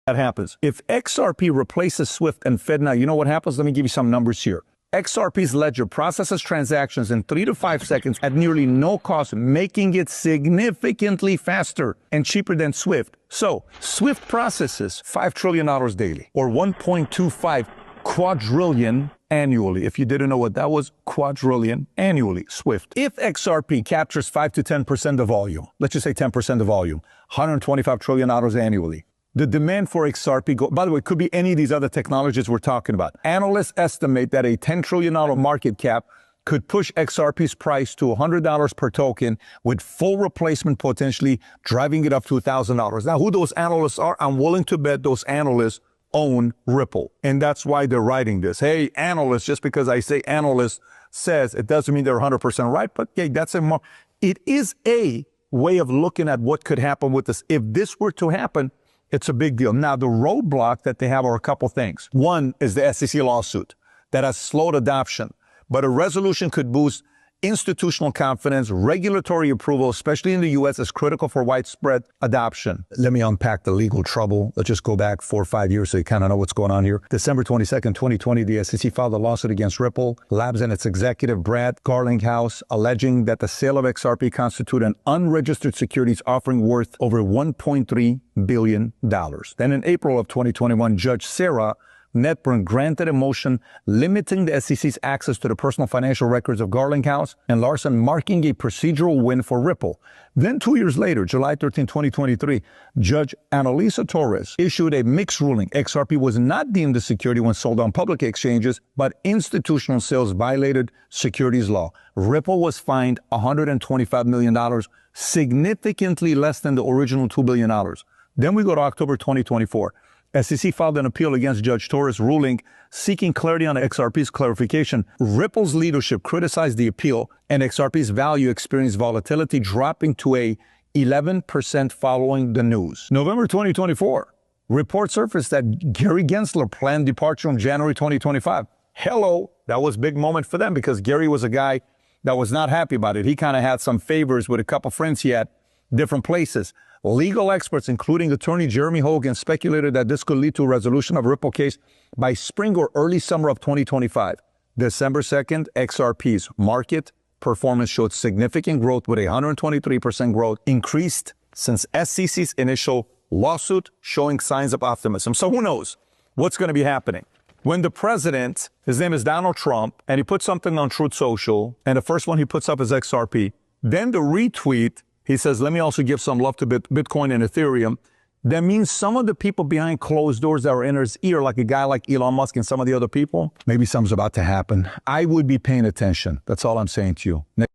that happens. If XRP replaces SWIFT and FedNow, you know what happens? Let me give you some numbers here. XRP's ledger processes transactions in 3 to 5 seconds at nearly no cost, making it significantly faster and cheaper than SWIFT. So, SWIFT processes $5 trillion daily, or 1.25 quadrillion annually. If you didn't know what that was, quadrillion annually, SWIFT. If XRP captures 5 to 10% of volume, let's just say 10% of volume, $125 trillion annually. The demand for XRP, by the way, could be any of these other technologies we're talking about. Analysts estimate that a $10 trillion market cap could push XRP's price to $100 per token, with full replacement potentially driving it up to $1,000. Now, who those analysts are, I'm willing to bet those analysts own Ripple. And that's why they're writing this. Hey, analysts, just because I say analyst says, it doesn't mean they're 100% right, but yeah, it is a way of looking at what could happen with this. If this were to happen, it's a big deal. Now, the roadblock that they have are a couple things. One is the SEC lawsuit that has slowed adoption, but a resolution could boost institutional confidence. Regulatory approval, especially in the U.S., is critical for widespread adoption. Let me unpack the legal trouble. Let's just go back 4 or 5 years so you kind of know what's going on here. December 22nd, 2020, the SEC filed a lawsuit against Ripple Labs and its executive, Brad Garlinghouse, alleging that the sale of XRP constituted an unregistered securities offering worth over $1.3 billion. Then in April of 2021, Judge Sarah Netburn granted a motion limiting the SEC's access to the personal financial records of Garlinghouse and Larson, marking a procedural win for Ripple. Then 2 years later, July 13, 2023, Judge Annalisa Torres issued a mixed ruling. XRP was not deemed a security when sold on public exchanges, but institutional sales violated securities law. Ripple was fined $125 million, significantly less than the original $2 billion. Then we go to October 2024. SEC filed an appeal against Judge Torres' ruling, seeking clarity on XRP's clarification. Ripple's leadership criticized the appeal, and XRP's value experienced volatility, dropping to a 11% following the news. November 2024, reports surfaced that Gary Gensler planned departure in January 2025. Hello, that was a big moment for them because Gary was a guy that was not happy about it. He kind of had some favors with a couple friends he had, different places. Legal experts, including attorney Jeremy Hogan, speculated that this could lead to a resolution of a Ripple case by spring or early summer of 2025. December 2nd, XRP's market performance showed significant growth, with a 123% growth increased since SEC's initial lawsuit, showing signs of optimism. So who knows what's going to be happening? When the president, his name is Donald Trump, and he puts something on Truth Social, and the first one he puts up is XRP, then the retweet, he says, let me also give some love to Bitcoin and Ethereum. That means some of the people behind closed doors that are in his ear, like a guy like Elon Musk and some of the other people, maybe something's about to happen. I would be paying attention. That's all I'm saying to you.